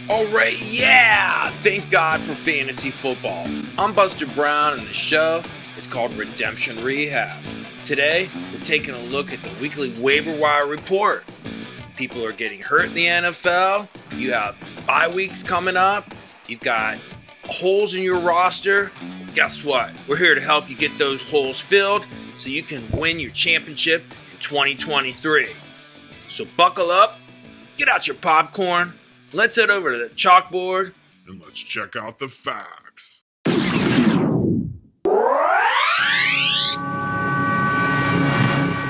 Alright, yeah! Thank God for fantasy football. I'm Buster Brown and the show is called Redemption Rehab. Today, we're taking a look at the Weekly Waiver Wire Report. People are getting hurt in the NFL. You have bye weeks coming up. You've got holes in your roster. Guess what? We're here to help you get those holes filled so you can win your championship in 2023. So buckle up, get out your popcorn, let's head over to the chalkboard, and let's check out the facts.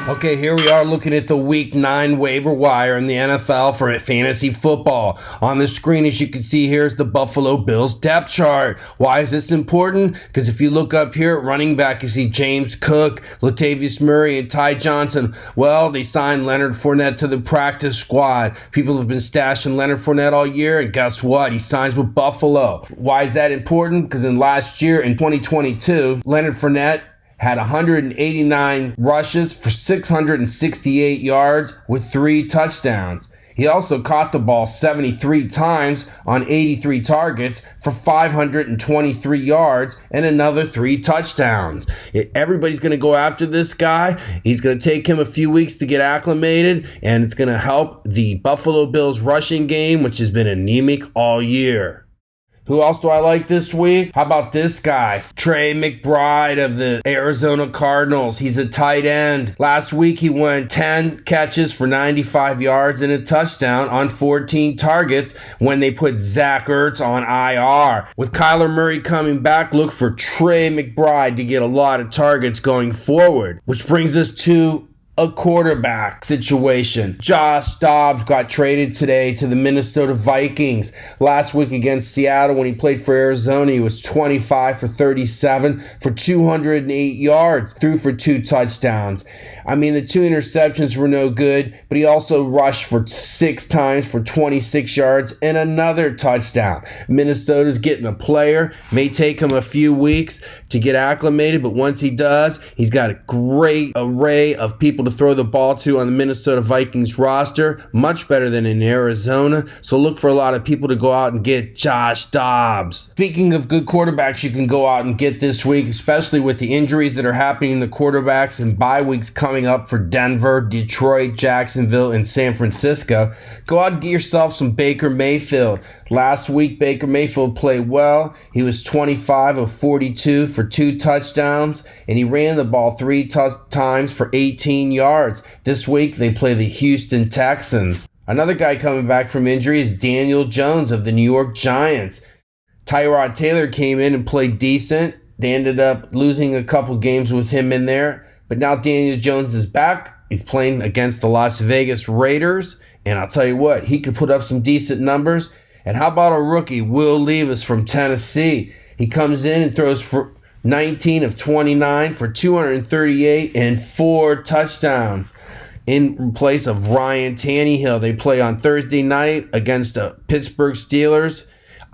Okay, here we are looking at the Week 9 waiver wire in the NFL for fantasy football. On the screen, as you can see, here's the Buffalo Bills depth chart. Why is this important? Because if you look up here at running back, you see James Cook, Latavius Murray, and Ty Johnson. Well, they signed Leonard Fournette to the practice squad. People have been stashing Leonard Fournette all year, and guess what? He signs with Buffalo. Why is that important? Because in last year, in 2022, Leonard Fournette had 189 rushes for 668 yards with 3 touchdowns. He also caught the ball 73 times on 83 targets for 523 yards and another 3 touchdowns. Everybody's going to go after this guy. He's going to take him a few weeks to get acclimated, and it's going to help the Buffalo Bills rushing game, which has been anemic all year. Who else do I like this week? How about this guy? Trey McBride of the Arizona Cardinals. He's a tight end. Last week, he went 10 catches for 95 yards and a touchdown on 14 targets when they put Zach Ertz on IR. With Kyler Murray coming back, look for Trey McBride to get a lot of targets going forward. Which brings us to a quarterback situation. Josh Dobbs got traded today to the Minnesota Vikings. Last week against Seattle when he played for Arizona, he was 25 for 37 for 208 yards, threw for 2 touchdowns. I mean, the 2 interceptions were no good, but he also rushed for 6 times for 26 yards and another touchdown. Minnesota's getting a player. May take him a few weeks to get acclimated, but once he does, he's got a great array of people to throw the ball to on the Minnesota Vikings roster, much better than in Arizona. So look for a lot of people to go out and get Josh Dobbs. Speaking of good quarterbacks you can go out and get this week, especially with the injuries that are happening in the quarterbacks and bye weeks coming up for Denver, Detroit, Jacksonville, and San Francisco, go out and get yourself some Baker Mayfield. Last week, Baker Mayfield played well. He was 25 of 42 for 2 touchdowns, and he ran the ball 3 times for 18 yards. This week, they play the Houston Texans. Another guy coming back from injury is Daniel Jones of the New York Giants. Tyrod Taylor came in and played decent. They ended up losing a couple games with him in there, but now Daniel Jones is back. He's playing against the Las Vegas Raiders, and I'll tell you what, he could put up some decent numbers. And how about a rookie, Will Levis from Tennessee? He comes in and throws for 19 of 29 for 238 and 4 touchdowns. In place of Ryan Tannehill, they play on Thursday night against the Pittsburgh Steelers,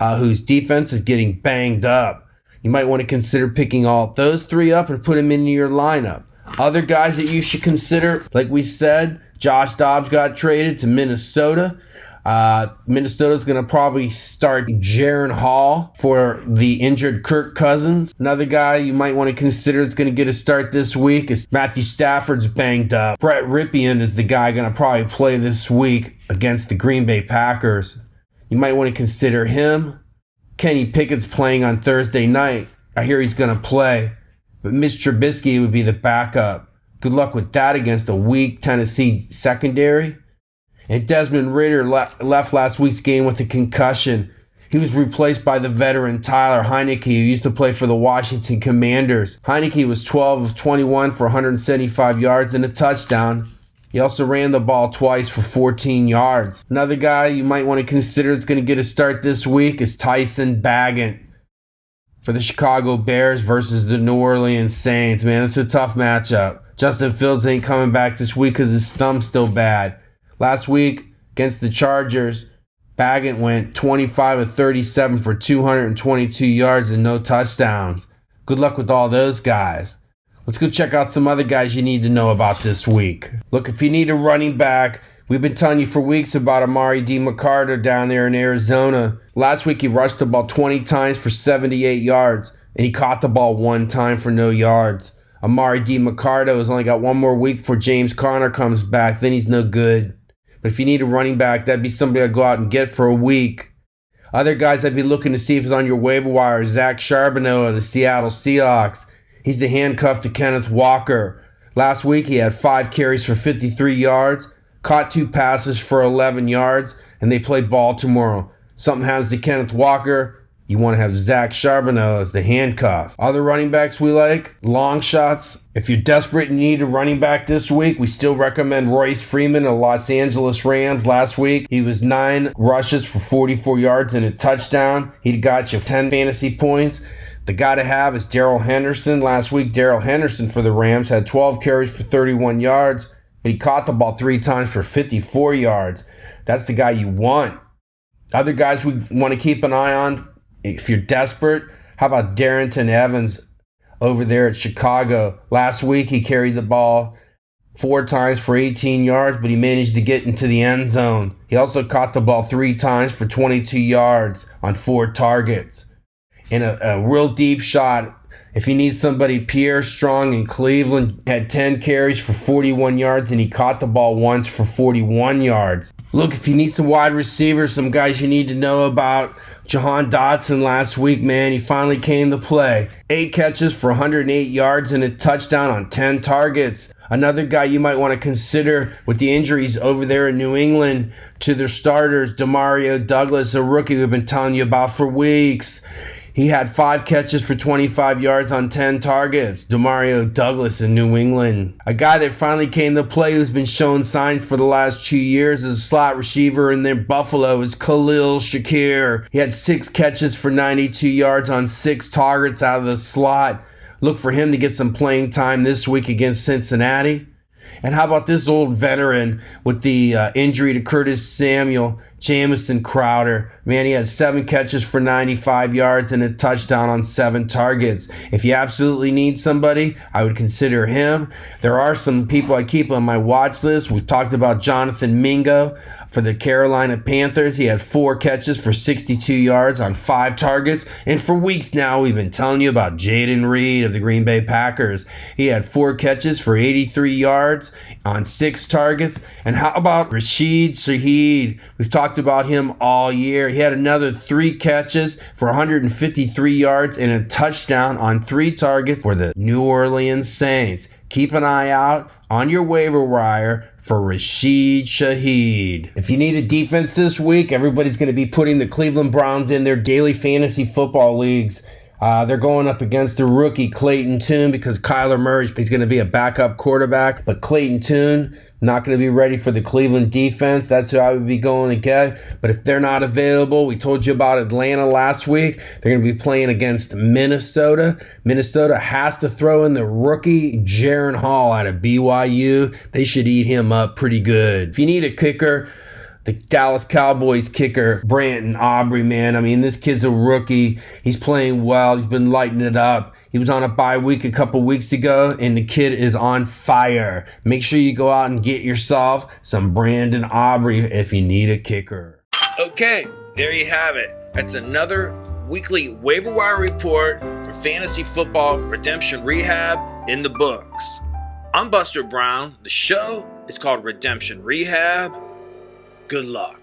whose defense is getting banged up. You might want to consider picking all those 3 up and put them into your lineup. Other guys that you should consider, like we said, Josh Dobbs got traded to Minnesota. Minnesota's going to probably start Jaron Hall for the injured Kirk Cousins. Another guy you might want to consider that's going to get a start this week is Matthew Stafford's banged up. Brett Rypien is the guy going to probably play this week against the Green Bay Packers. You might want to consider him. Kenny Pickett's playing on Thursday night. I hear he's going to play. But Mitch Trubisky would be the backup. Good luck with that against a weak Tennessee secondary. And Desmond Ridder left last week's game with a concussion. He was replaced by the veteran Tyler Heineke, who used to play for the Washington Commanders. Heineke was 12 of 21 for 175 yards and a touchdown. He also ran the ball twice for 14 yards. Another guy you might want to consider that's going to get a start this week is Tyson Bagent for the Chicago Bears versus the New Orleans Saints. Man, it's a tough matchup. Justin Fields ain't coming back this week because his thumb's still bad. Last week against the Chargers, Bagent went 25 of 37 for 222 yards and no touchdowns. Good luck with all those guys. Let's go check out some other guys you need to know about this week. Look, if you need a running back We've been telling you for weeks about Amari DiMercato down there in Arizona. Last week he rushed the ball 20 times for 78 yards, and he caught the ball 1 time for no yards. Amari DiMercato has only got 1 more week before James Conner comes back, then he's no good. But if you need a running back, that'd be somebody I'd go out and get for a week. Other guys I'd be looking to see if he's on your waiver wire, Zach Charbonnet of the Seattle Seahawks. He's the handcuff to Kenneth Walker. Last week he had 5 carries for 53 yards, caught 2 passes for 11 yards, and they play Baltimore. Something happens to Kenneth Walker, you want to have Zach Charbonnet as the handcuff. Other running backs we like, long shots. If you're desperate and you need a running back this week, we still recommend Royce Freeman of Los Angeles Rams. Last week, he was 9 rushes for 44 yards and a touchdown. He got you 10 fantasy points. The guy to have is Darrell Henderson. Last week, Darrell Henderson for the Rams had 12 carries for 31 yards, but he caught the ball 3 times for 54 yards. That's the guy you want. Other guys we want to keep an eye on, if you're desperate, how about Darrington Evans over there at Chicago? Last week, he carried the ball 4 times for 18 yards, but he managed to get into the end zone. He also caught the ball 3 times for 22 yards on 4 targets. And a real deep shot, if you need somebody, Pierre Strong in Cleveland had 10 carries for 41 yards, and he caught the ball once for 41 yards. Look, if you need some wide receivers, some guys you need to know about, Jahan Dotson last week, man, he finally came to play. 8 catches for 108 yards and a touchdown on 10 targets. Another guy you might want to consider with the injuries over there in New England to their starters, Demario Douglas, a rookie we've been telling you about for weeks. He had 5 catches for 25 yards on 10 targets. Demario Douglas in New England. A guy that finally came to play who's been showing signs for the last 2 years as a slot receiver in their Buffalo is Khalil Shakir. He had 6 catches for 92 yards on 6 targets out of the slot. Look for him to get some playing time this week against Cincinnati. And how about this old veteran with the injury to Curtis Samuel, Jamison Crowder? Man, he had 7 catches for 95 yards and a touchdown on 7 targets. If you absolutely need somebody, I would consider him. There are some people I keep on my watch list. We've talked about Jonathan Mingo for the Carolina Panthers. He had 4 catches for 62 yards on 5 targets. And for weeks now, we've been telling you about Jaden Reed of the Green Bay Packers. He had 4 catches for 83 yards on 6 targets. And how about Rashid Shaheed? We've talked about him all year. He had another 3 catches for 153 yards and a touchdown on 3 targets for the New Orleans Saints. Keep an eye out on your waiver wire for Rashid Shaheed. If you need a defense this week, everybody's going to be putting the Cleveland Browns in their daily fantasy football leagues. They're going up against the rookie Clayton Tune because Kyler Murray is going to be a backup quarterback. But Clayton Tune, not going to be ready for the Cleveland defense. That's who I would be going to get. But if they're not available, we told you about Atlanta last week. They're going to be playing against Minnesota. Minnesota has to throw in the rookie Jaron Hall out of BYU. They should eat him up pretty good. If you need a kicker, the Dallas Cowboys kicker, Brandon Aubrey, man. I mean, this kid's a rookie. He's playing well. He's been lighting it up. He was on a bye week a couple weeks ago, and the kid is on fire. Make sure you go out and get yourself some Brandon Aubrey if you need a kicker. Okay, there you have it. That's another weekly waiver wire report for Fantasy Football Redemption Rehab in the books. I'm Buster Brown. The show is called Redemption Rehab. Good luck.